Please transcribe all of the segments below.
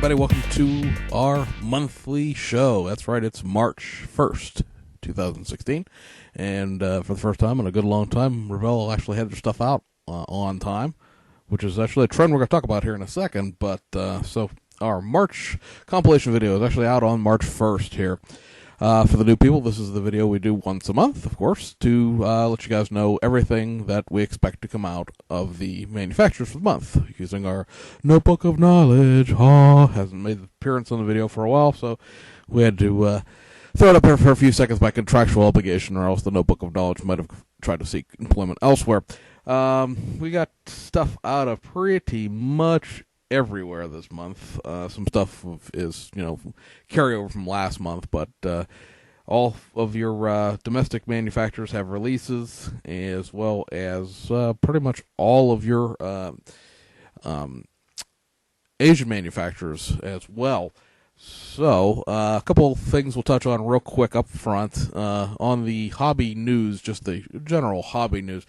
everybody. Welcome to our monthly show. That's right, it's March 1st, 2016. And for the first time in a good long time, Revell actually had their stuff out on time, which is actually a trend we're going to talk about here in a second. But so our March compilation video is actually out on March 1st here. For the new people, this is the video we do once a month, of course, to let you guys know everything that we expect to come out of the manufacturers for the month, using our Notebook of Knowledge. Hasn't made an appearance on the video for a while, so we had to throw it up here for a few seconds by contractual obligation, or else the Notebook of Knowledge might have tried to seek employment elsewhere. We got stuff out of pretty much everywhere this month. Some stuff is, carryover from last month, but all of your domestic manufacturers have releases, as well as pretty much all of your Asian manufacturers as well. So, a couple of things we'll touch on real quick up front. On the hobby news, just the general hobby news.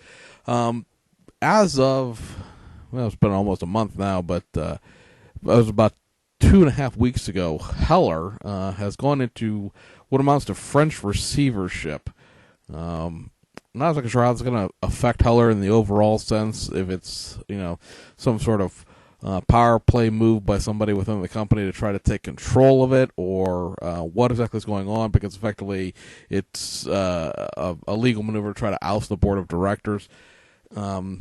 As of, well, it's been almost a month now, but it was about 2.5 weeks ago, Heller has gone into what amounts to French receivership. Not exactly sure how it's going to affect Heller in the overall sense, if it's, some sort of power play move by somebody within the company to try to take control of it, or what exactly is going on, because effectively it's a legal maneuver to try to oust the board of directors.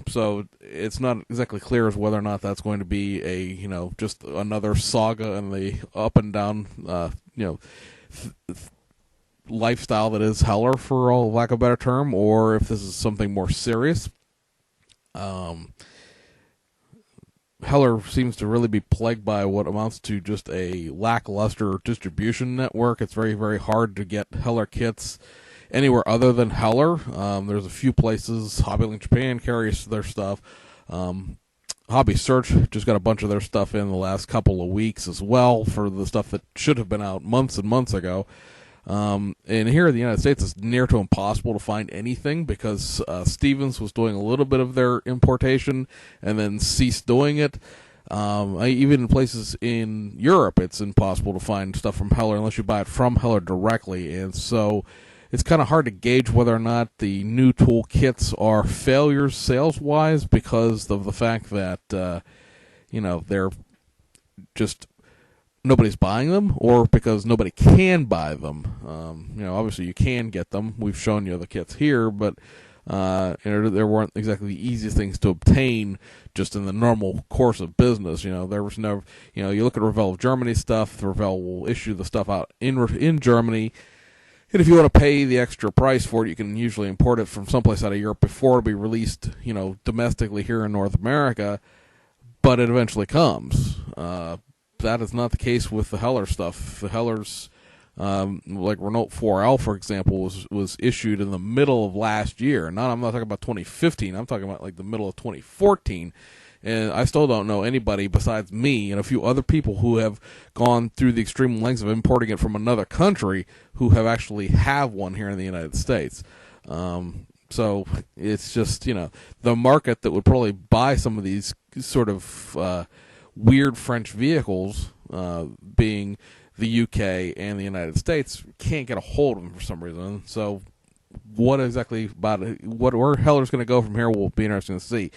So it's not exactly clear as whether or not that's going to be a, just another saga in the up and down, lifestyle that is Heller, for all lack of a better term, or if this is something more serious. Heller seems to really be plagued by what amounts to just a lackluster distribution network. It's very, very hard to get Heller kits anywhere other than Heller. There's a few places. HobbyLink Japan carries their stuff. Hobby Search just got a bunch of their stuff in the last couple of weeks as well, for the stuff that should have been out months and months ago. And here in the United States, it's near to impossible to find anything, because Stevens was doing a little bit of their importation and then ceased doing it. Even in places in Europe, it's impossible to find stuff from Heller unless you buy it from Heller directly. And so it's kind of hard to gauge whether or not the new tool kits are failures sales-wise, because of the fact that, they're just nobody's buying them, or because nobody can buy them. Obviously you can get them. We've shown you the kits here, but there weren't exactly the easiest things to obtain just in the normal course of business. There was never, you look at Revell of Germany stuff, Revell will issue the stuff out in Germany. And if you want to pay the extra price for it, you can usually import it from someplace out of Europe before it'll be released, domestically here in North America, but it eventually comes. That is not the case with the Heller stuff. The Hellers, like Renault 4L, for example, was issued in the middle of last year. I'm not talking about 2015. I'm talking about like the middle of 2014. And I still don't know anybody besides me and a few other people who have gone through the extreme lengths of importing it from another country who have actually have one here in the United States. So it's just, the market that would probably buy some of these sort of weird French vehicles, being the UK and the United States, can't get a hold of them for some reason. So what exactly about it, where Heller's going to go from here will be interesting to see.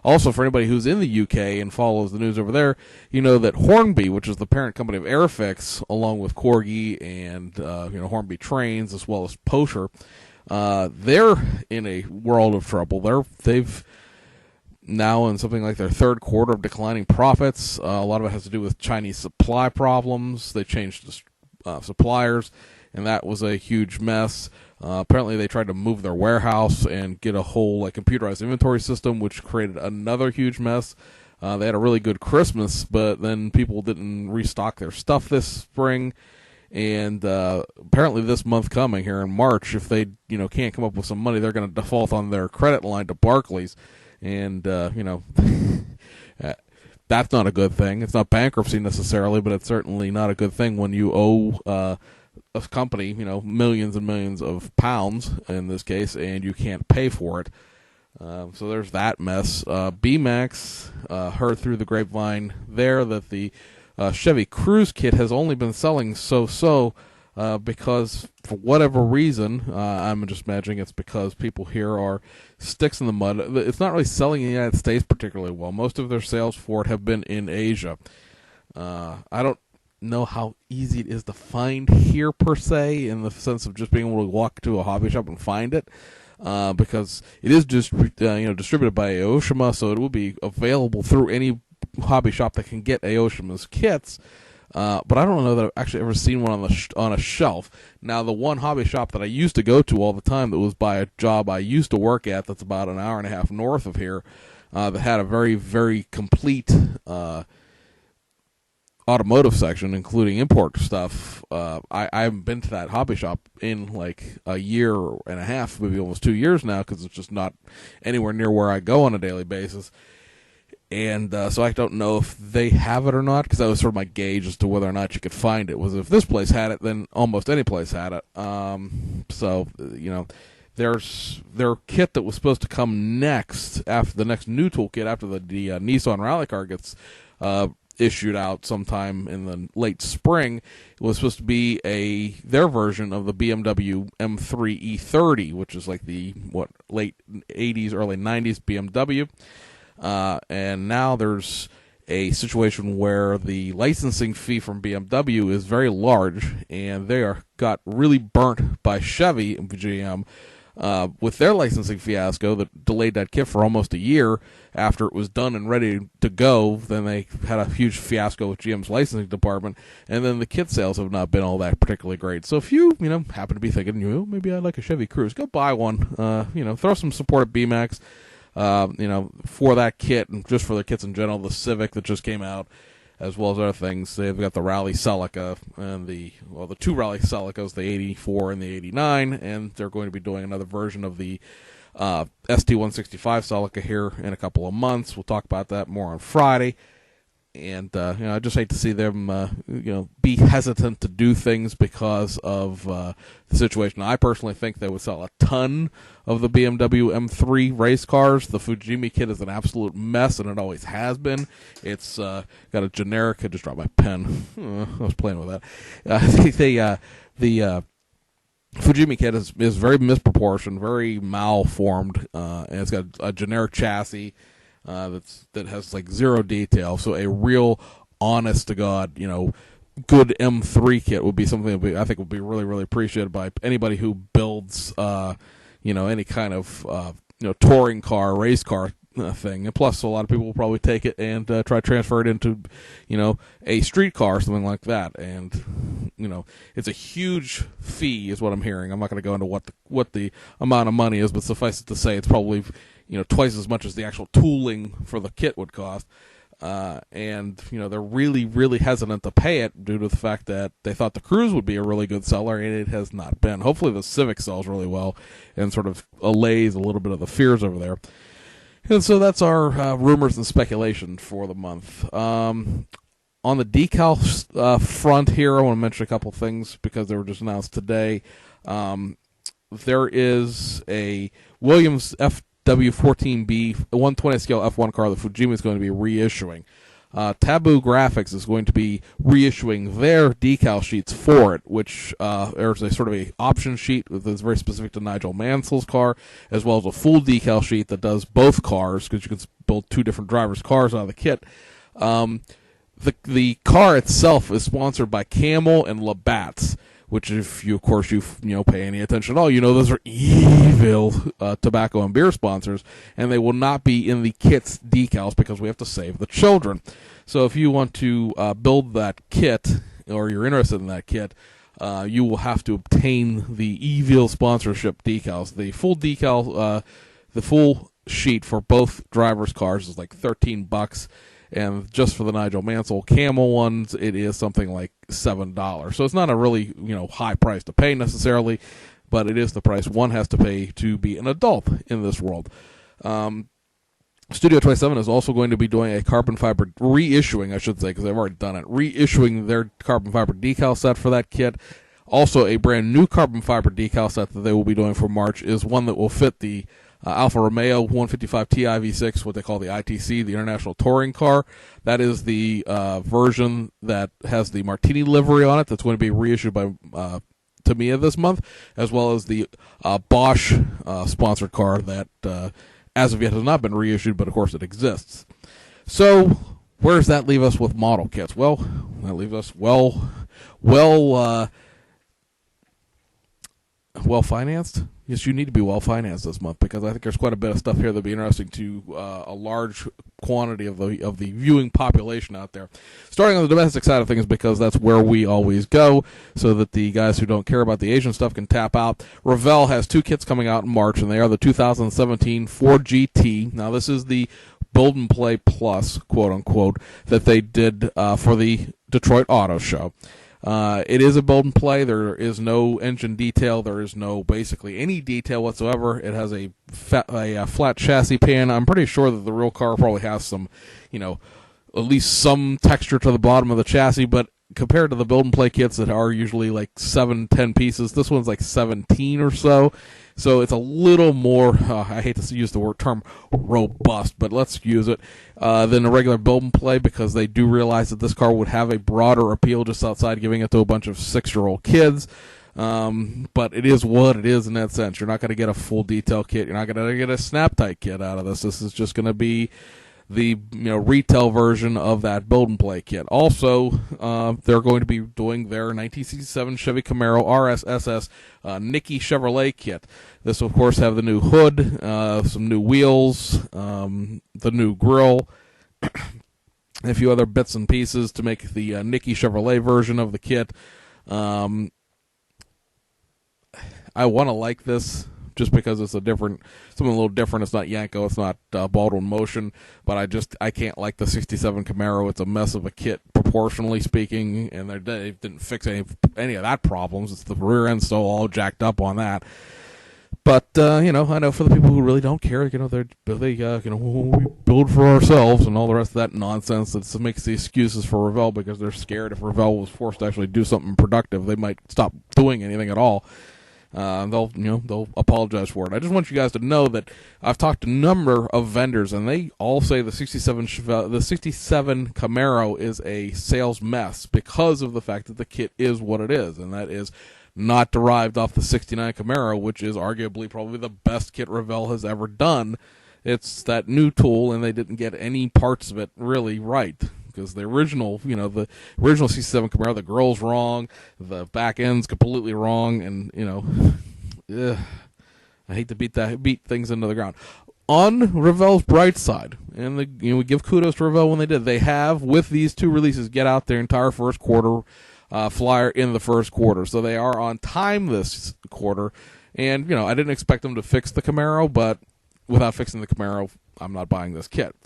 Also, for anybody who's in the UK and follows the news over there, you know that Hornby, which is the parent company of Airfix, along with Corgi and Hornby Trains, as well as Porsche, they're in a world of trouble. They've now in something like their third quarter of declining profits. A lot of it has to do with Chinese supply problems. They changed suppliers, and that was a huge mess. Apparently they tried to move their warehouse and get a whole computerized inventory system, which created another huge mess. They had a really good Christmas, but then people didn't restock their stuff this spring. And apparently this month coming here in March, if they can't come up with some money, they're going to default on their credit line to Barclays. And, that's not a good thing. It's not bankruptcy necessarily, but it's certainly not a good thing when you owe a company, millions and millions of pounds in this case, and you can't pay for it. So there's that mess. BMAX heard through the grapevine there that the Chevy Cruze kit has only been selling so-so because for whatever reason, I'm just imagining it's because people here are sticks in the mud. It's not really selling in the United States particularly well. Most of their sales for it have been in Asia. I don't know how easy it is to find here per se, in the sense of just being able to walk to a hobby shop and find it, because it is just distributed by Aoshima, so it will be available through any hobby shop that can get Aoshima's kits. But I don't know that I've actually ever seen one on a shelf. Now, the one hobby shop that I used to go to all the time, that was by a job I used to work at, that's about an hour and a half north of here, that had a very, very complete automotive section, including import stuff. I haven't been to that hobby shop in like a year and a half, maybe almost 2 years now, because it's just not anywhere near where I go on a daily basis. And so I don't know if they have it or not, because that was sort of my gauge as to whether or not you could find it. Was if this place had it, then almost any place had it. So, there's their kit that was supposed to come next, after the next new toolkit, after the Nissan rally car gets issued out sometime in the late spring. It was supposed to be their version of the BMW M3 E30, which is like the late 80s, early 90s BMW. And now there's a situation where the licensing fee from BMW is very large, and they got really burnt by Chevy and GM with their licensing fiasco that delayed that kit for almost a year after it was done and ready to go. Then they had a huge fiasco with GM's licensing department, and then the kit sales have not been all that particularly great. So if you happen to be thinking, maybe I'd like a Chevy Cruze, go buy one. Throw some support at BMAX. For that kit, and just for the kits in general, the Civic that just came out, as well as other things. They've got the Rally Celica and the two Rally Celicas, the 84 and the 89, and they're going to be doing another version of the ST165 Celica here in a couple of months. We'll talk about that more on Friday. And I just hate to see them be hesitant to do things because of the situation. I personally think they would sell a ton of the BMW M3 race cars. The Fujimi kit is an absolute mess, and it always has been. It's got a generic. I just dropped my pen. I was playing with that. The Fujimi kit is very misproportioned, very malformed, and it's got a generic chassis that has like zero detail. So a real honest to God, good M3 kit would be something that I think would be really, really appreciated by anybody who builds, any kind of, touring car, race car thing. And plus, a lot of people will probably take it and try to transfer it into, a street car or something like that. And, it's a huge fee is what I'm hearing. I'm not going to go into what the amount of money is, but suffice it to say it's probably twice as much as the actual tooling for the kit would cost. And they're really, really hesitant to pay it due to the fact that they thought the Cruze would be a really good seller, and it has not been. Hopefully the Civic sells really well and sort of allays a little bit of the fears over there. And so that's our rumors and speculation for the month. On the decal front here, I want to mention a couple things because they were just announced today. There is a Williams FW14B 120 scale F1 car that Fujimi is going to be reissuing. Taboo Graphics is going to be reissuing their decal sheets for it, which there's a sort of a option sheet that's very specific to Nigel Mansell's car, as well as a full decal sheet that does both cars, because you can build two different drivers' cars out of the kit. The car itself is sponsored by Camel and Labatt's, which if you, of course, pay any attention at all, those are evil tobacco and beer sponsors, and they will not be in the kit's decals because we have to save the children. So if you want to build that kit, or you're interested in that kit, you will have to obtain the evil sponsorship decals. The full decal, the full sheet for both drivers' cars is like $13. And just for the Nigel Mansell Camel ones, it is something like $7. So it's not a really, high price to pay necessarily, but it is the price one has to pay to be an adult in this world. Studio 27 is also going to be doing a carbon fiber reissuing, I should say, because they've already done it, reissuing their carbon fiber decal set for that kit. Also, a brand new carbon fiber decal set that they will be doing for March is one that will fit the Alfa Romeo 155 Ti V6, what they call the ITC, the International Touring Car. That is the version that has the Martini livery on it. That's going to be reissued by Tamiya this month, as well as the Bosch sponsored car that, as of yet, has not been reissued, but of course it exists. So, where does that leave us with model kits? Well, that leaves us well financed. Yes, you need to be well financed this month, because I think there's quite a bit of stuff here that'll be interesting to a large quantity of the viewing population out there. Starting on the domestic side of things, because that's where we always go, so that the guys who don't care about the Asian stuff can tap out. Revell has 2 kits coming out in March, and they are the 2017 Ford GT. Now, this is the Build and Play Plus, quote unquote, that they did for the Detroit Auto Show. It is a build and play. There is no engine detail. There is no basically any detail whatsoever. It has a flat chassis pan. I'm pretty sure that the real car probably has some, at least some texture to the bottom of the chassis, but compared to the build and play kits that are usually like 7-10 pieces, this one's like 17 or so. So it's a little more, I hate to use the term robust, but let's use it, than a regular build and play, because they do realize that this car would have a broader appeal just outside giving it to a bunch of 6-year-old kids. But it is what it is in that sense. You're not going to get a full detail kit. You're not going to get a snap-tight kit out of this. This is just going to be the retail version of that build and play kit. Also, they're going to be doing their 1967 Chevy Camaro RSSS Nicky Chevrolet kit. This will, of course, have the new hood, some new wheels, the new grille, and a few other bits and pieces to make the Nicky Chevrolet version of the kit. I want to like this, just because it's something a little different. It's not Yanko, it's not Baldwin Motion, but I can't like the 67 Camaro. It's a mess of a kit, proportionally speaking, and they didn't fix any of that problems. It's the rear end still all jacked up on that. But I know for the people who really don't care, we build for ourselves and all the rest of that nonsense. That makes the excuses for Revell, because they're scared if Revell was forced to actually do something productive, they might stop doing anything at all. They'll apologize for it. I just want you guys to know that I've talked to a number of vendors, and they all say the 67 Camaro is a sales mess because of the fact that the kit is what it is, and that is not derived off the 69 Camaro, which is arguably probably the best kit Revell has ever done. It's that new tool, and they didn't get any parts of it really right. Because the original, the original 67 Camaro, the grille's wrong, the back end's completely wrong, and I hate to beat things into the ground. On Revell's bright side, and we give kudos to Revell when they did. They have, with these 2 releases, get out their entire first quarter flyer in the first quarter, so they are on time this quarter. And I didn't expect them to fix the Camaro, but without fixing the Camaro, I'm not buying this kit.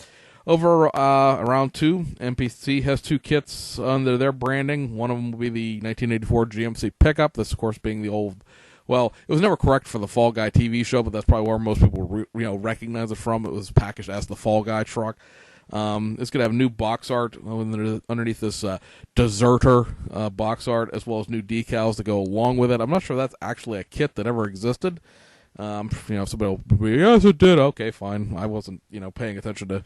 Over around 2, MPC has 2 kits under their branding. One of them will be the 1984 GMC pickup. This, of course, being the old, well, it was never correct for the Fall Guy TV show, but that's probably where most people recognize it from. It was packaged as the Fall Guy truck. It's going to have new box art underneath this Deserter box art, as well as new decals to go along with it. I'm not sure that's actually a kit that ever existed. Somebody will be, yes, it did. Okay, fine. I wasn't, paying attention to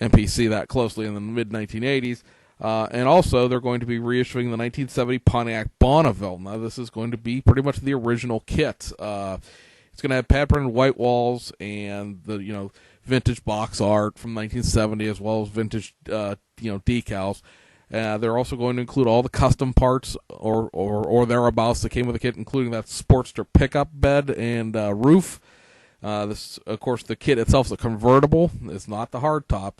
MPC that closely in the mid-1980s. And also, they're going to be reissuing the 1970 Pontiac Bonneville. Now, this is going to be pretty much the original kit. It's going to have pad-printed white walls and the, vintage box art from 1970, as well as vintage, decals. They're also going to include all the custom parts or thereabouts that came with the kit, including that Sportster pickup bed and roof. This, of course, the kit itself is a convertible. It's not the hardtop.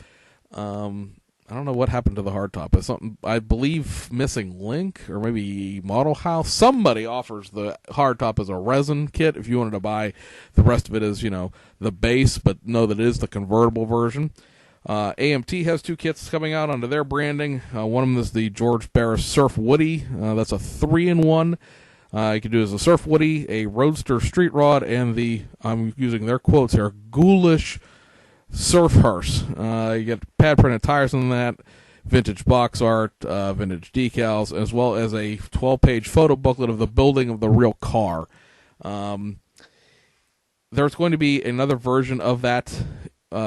I don't know what happened to the hardtop. It's something, I believe, missing link or maybe Model House. Somebody offers the hardtop as a resin kit if you wanted to buy the rest of it as, the base, but know that it is the convertible version. AMT has 2 kits coming out under their branding. One of them is the George Barris Surf Woody. That's a 3-in-1. You can do as a Surf Woody, a Roadster Street Rod, and I'm using their quotes here, Ghoulish Surf Hearse. You get pad-printed tires on that, vintage box art, vintage decals, as well as a 12-page photo booklet of the building of the real car. there's going to be another version of that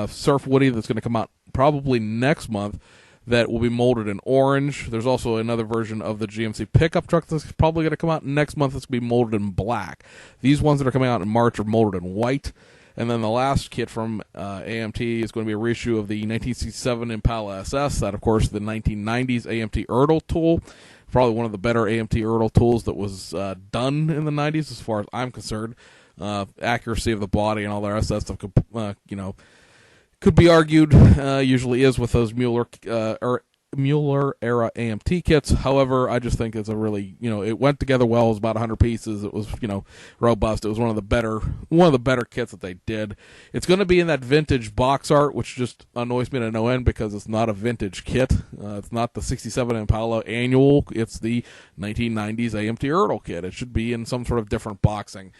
Surf Woody that's going to come out probably next month that will be molded in orange. There's also another version of the GMC pickup truck that's probably going to come out next month that's going to be molded in black. These ones that are coming out in March are molded in white. And then the last kit from AMT is going to be a reissue of the 1967 Impala SS. That, of course, the 1990s AMT Ertl tool. Probably one of the better AMT Ertl tools that was done in the 90s as far as I'm concerned. Accuracy of the body and all the rest of that stuff could be argued, usually is with those Mueller era AMT kits. However, I just think it's a really, it went together well. It was about 100 pieces. It was, robust. It was one of the better kits that they did. It's going to be in that vintage box art, which just annoys me to no end because it's not a vintage kit. It's not the 67 Impala annual. It's the 1990s AMT Ertl kit. It should be in some sort of different boxing.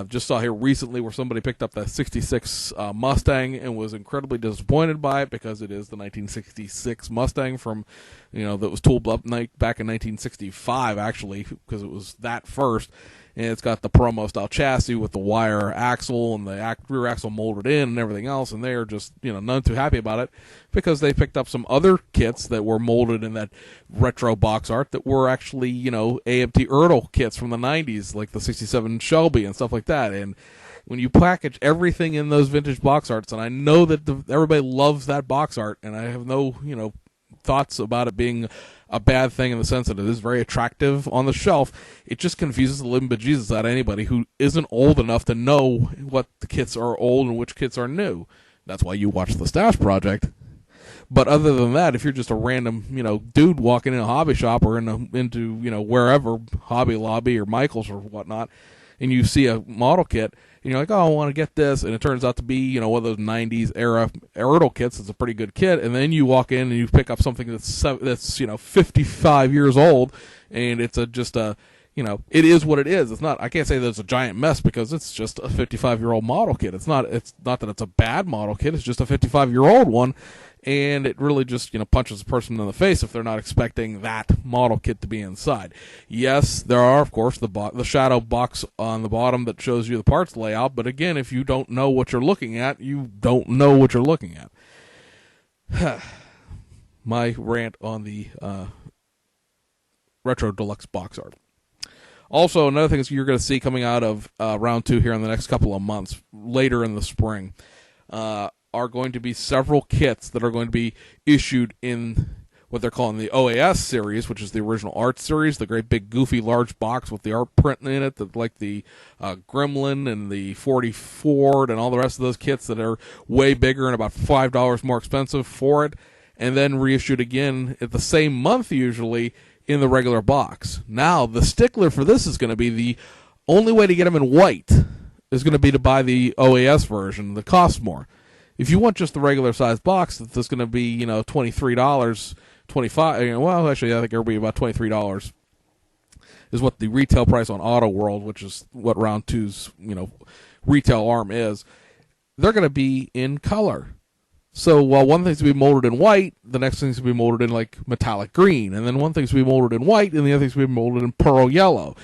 Just saw here recently where somebody picked up the 66 Mustang and was incredibly disappointed by it because it is the 1966 Mustang from, that was tooled up back in 1965 actually, because it was that first. And it's got the promo style chassis with the wire axle and the rear axle molded in and everything else. And they're just, none too happy about it because they picked up some other kits that were molded in that retro box art that were actually, AMT Ertl kits from the 90s, like the 67 Shelby and stuff like that. And when you package everything in those vintage box arts, and I know that everybody loves that box art, and I have no, thoughts about it being a bad thing in the sense that it is very attractive on the shelf. It just confuses the living bejesus out of anybody who isn't old enough to know what the kits are old and which kits are new. That's why you watch the Stash Project. But other than that, if you're just a random, dude walking in a hobby shop or into wherever, Hobby Lobby or Michael's or whatnot, and you see a model kit, and you're like, oh, I want to get this, and it turns out to be, one of those 90s era Ertl kits. It's a pretty good kit, and then you walk in and you pick up something that's 55 years old, and it's it is what it is. It's not, I can't say that it's a giant mess because it's just a 55-year-old model kit. It's not that it's a bad model kit. It's just a 55-year-old one, and it really just, punches a person in the face if they're not expecting that model kit to be inside. Yes, there are, of course, the shadow box on the bottom that shows you the parts layout, but again, if you don't know what you're looking at, you don't know what you're looking at. My rant on the Retro Deluxe box art. Also, another thing is you're going to see coming out of round 2 here in the next couple of months, later in the spring, are going to be several kits that are going to be issued in what they're calling the OAS series, which is the original art series, the great big goofy large box with the art print in it, like the Gremlin and the 40 Ford and all the rest of those kits that are way bigger and about $5 more expensive for it, and then reissued again at the same month usually in the regular box. Now, the stickler for this is going to be the only way to get them in white is going to be to buy the OAS version that costs more. If you want just the regular size box, that's going to be, $23, $25. Well, actually, I think it'll be about $23 is what the retail price on Auto World, which is what round 2's, retail arm is. They're going to be in color. So while one thing's to be molded in white, the next thing's to be molded in like metallic green, and then one thing's to be molded in white, and the other thing's to be molded in pearl yellow.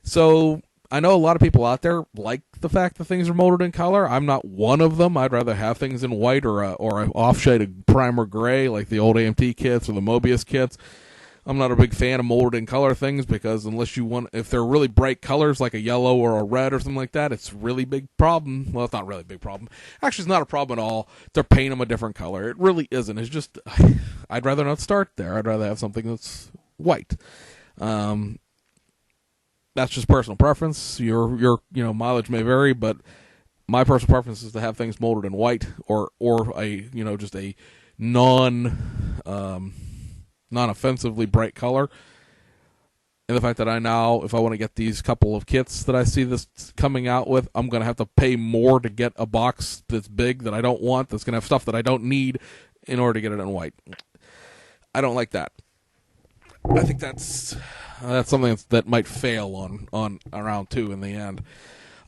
So I know a lot of people out there like the fact that things are molded in color. I'm not one of them. I'd rather have things in white or an off-shaded primer gray like the old AMT kits or the Mobius kits. I'm not a big fan of molded in color things because if they're really bright colors like a yellow or a red or something like that, it's a really big problem. Well, it's not really a big problem. Actually, it's not a problem at all. They're painting them a different color. It really isn't. It's just, I'd rather not start there. I'd rather have something that's white. That's just personal preference. Your mileage may vary, but my personal preference is to have things molded in white or just a non-offensively bright color. And the fact that if I want to get these couple of kits that I see this coming out with, I'm going to have to pay more to get a box that's big that I don't want, that's going to have stuff that I don't need in order to get it in white. I don't like that. I think that's something that might fail on round 2 in the end.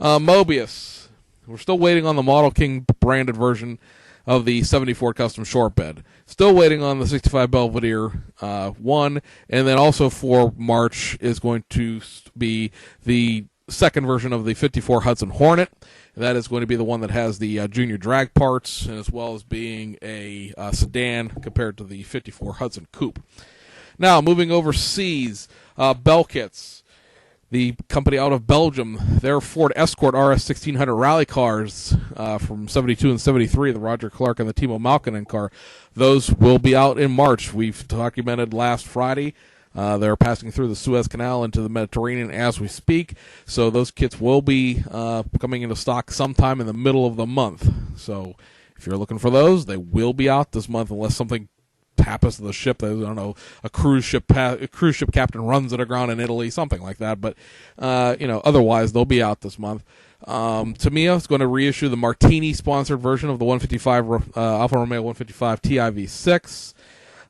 Mobius. We're still waiting on the Model King branded version of the 70 Ford Custom short bed. Still waiting on the 65 Belvedere 1, and then also for March is going to be the second version of the 54 Hudson Hornet. That is going to be the one that has the junior drag parts, as well as being a sedan compared to the 54 Hudson Coupe. Now, moving overseas, Bell Kits, the company out of Belgium, their Ford Escort RS 1600 rally cars from 72 and 73, the Roger Clark and the Timo Malkinen car, those will be out in March. We've documented last Friday. They're passing through the Suez Canal into the Mediterranean as we speak, so those kits will be coming into stock sometime in the middle of the month. So if you're looking for those, they will be out this month unless something happens to the ship. I don't know, a cruise ship captain runs it aground in Italy, something like that. But otherwise they'll be out this month. Tamiya is going to reissue the Martini sponsored version of the 155 Alfa Romeo 155 TIV6.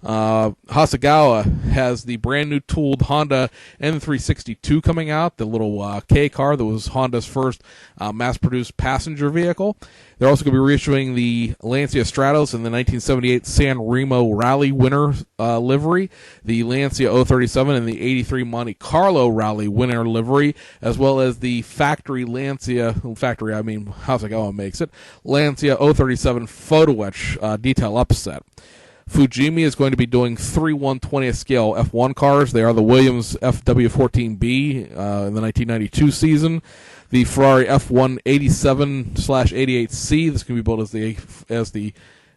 Hasegawa has the brand new tooled Honda N362 coming out, the little K car that was Honda's first mass-produced passenger vehicle. They're also going to be reissuing the Lancia Stratos in the 1978 San Remo Rally winner livery, the Lancia 037 and the 83 Monte Carlo Rally winner livery, as well as the factory Lancia, Hasegawa makes it, Lancia 037 Photo Etch detail upset. Fujimi is going to be doing 3 1/20th scale F1 cars. They are the Williams FW14B in the 1992 season. The Ferrari F187/88C. This can be built as the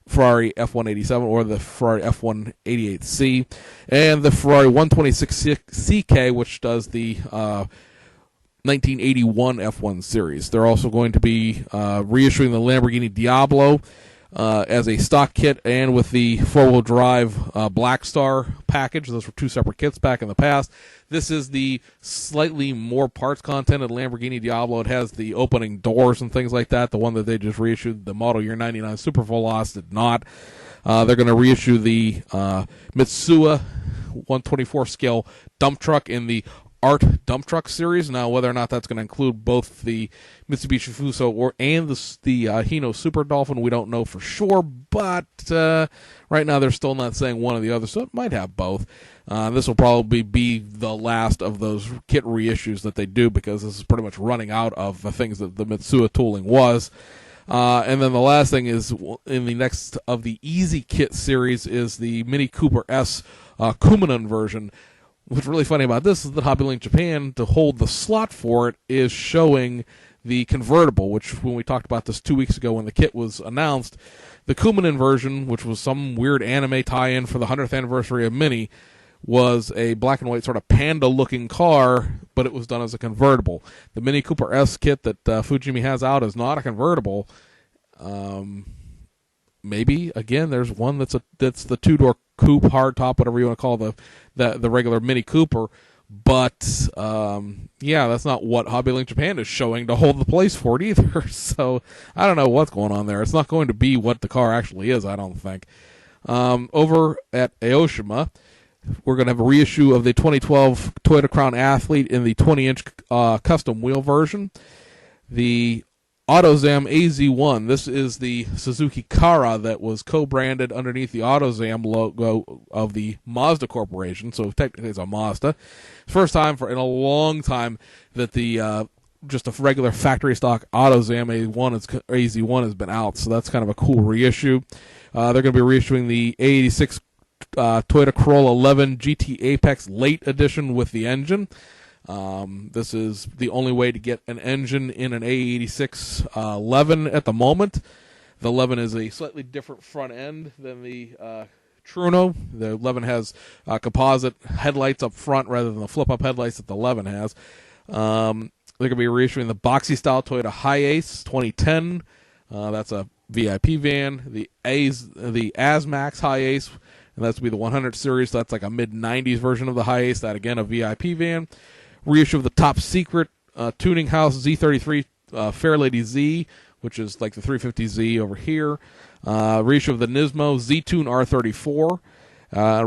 Ferrari F187 or the Ferrari F188C. And the Ferrari 126CK, which does the 1981 F1 series. They're also going to be reissuing the Lamborghini Diablo as a stock kit and with the four-wheel drive Black Star package. Those were two separate kits back in the past. This is the slightly more parts content of the Lamborghini Diablo. It has the opening doors and things like that. The one that they just reissued, the Model Year 99 Super Veloz, did not. They're going to reissue the Mitsuwa 124 scale dump truck in the Art dump truck series. Now, whether or not that's going to include both the Mitsubishi Fuso and the Hino Super Dolphin, we don't know for sure, but right now they're still not saying one or the other, so it might have both. This will probably be the last of those kit reissues that they do, because this is pretty much running out of the things that the Mitsuwa tooling was. And then the last thing is, in the next of the Easy Kit series, is the Mini Cooper S Kumanon version. What's really funny about this is that HobbyLink Japan, to hold the slot for it, is showing the convertible, which, when we talked about this 2 weeks ago when the kit was announced, the Kumanon version, which was some weird anime tie-in for the 100th anniversary of Mini, was a black and white sort of panda-looking car, but it was done as a convertible. The Mini Cooper S kit that Fujimi has out is not a convertible. Maybe, again, there's one that's the two-door coupe, hardtop, whatever you want to call the regular Mini Cooper. But, that's not what HobbyLink Japan is showing to hold the place for it either. So, I don't know what's going on there. It's not going to be what the car actually is, I don't think. Over at Aoshima, we're going to have a reissue of the 2012 Toyota Crown Athlete in the 20-inch custom wheel version. The AutoZam AZ1. This is the Suzuki Kara that was co-branded underneath the AutoZam logo of the Mazda Corporation, so technically it's a Mazda. First time in a long time that the just a regular factory stock AutoZam AZ1 has been out, so that's kind of a cool reissue. They're going to be reissuing the A86 Toyota Corolla 11 GT Apex Late Edition with the engine. This is the only way to get an engine in an A86 11 at the moment. The 11 is a slightly different front end than the Truno. The 11 has composite headlights up front rather than the flip-up headlights that the 11 has. They're going to be reissuing the boxy-style Toyota Hiace 2010. That's a VIP van. The ASMAX Hiace, and that's going to be the 100 series. So that's like a mid-90s version of the Hiace. That, again, a VIP van. Reissue of the Top Secret Tuning House Z33 Fairlady Z, which is like the 350Z over here. Reissue of the Nismo Z-Tune R34.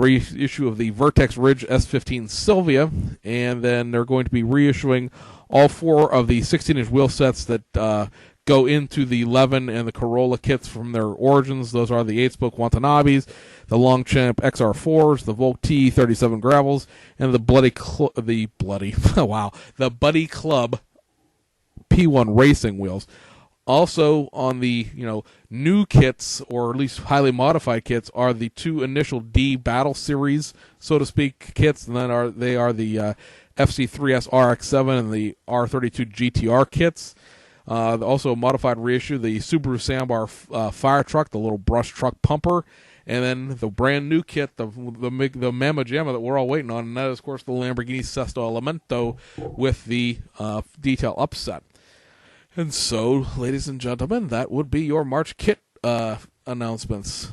Reissue of the Vertex Ridge S15 Sylvia. And then they're going to be reissuing all four of the 16-inch wheel sets that go into the 11 and the Corolla kits from their origins. Those are the 8-spoke Watanabes, the Longchamp XR4s, the Volk T37 Gravels, and the Buddy Club P1 racing wheels. Also on the new kits, or at least highly modified kits, are the 2 initial D Battle Series, so to speak, kits, and then they are the FC3S RX7 and the R32 GTR kits. Also a modified reissue, the Subaru Sambar fire truck, the little brush truck pumper, and then the brand new kit, the Mamma Jamma that we're all waiting on, and that is, of course, the Lamborghini Sesto Elemento with the detail upset. And so, ladies and gentlemen, that would be your March kit announcements.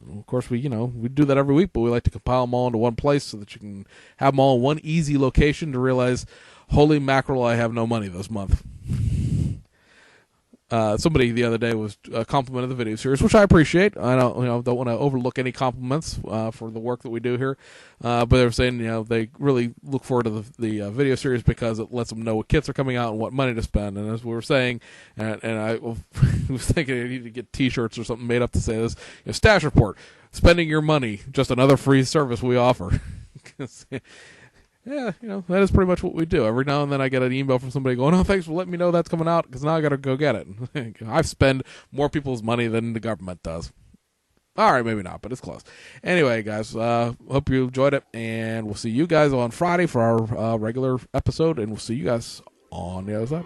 Of course, we do that every week, but we like to compile them all into one place so that you can have them all in one easy location to realize, holy mackerel, I have no money this month. Somebody the other day was complimented the video series, which I appreciate. I don't want to overlook any compliments for the work that we do here, but they were saying they really look forward to the video series because it lets them know what kits are coming out and what money to spend. And as we were saying, and I was thinking I need to get T-shirts or something made up to say this: Stash Report, spending your money, just another free service we offer. Yeah, that is pretty much what we do. Every now and then I get an email from somebody going, "Oh, thanks for letting me know that's coming out, because now I got to go get it." I spend more people's money than the government does. All right, maybe not, but it's close. Anyway, guys, hope you enjoyed it, and we'll see you guys on Friday for our regular episode, and we'll see you guys on the other side.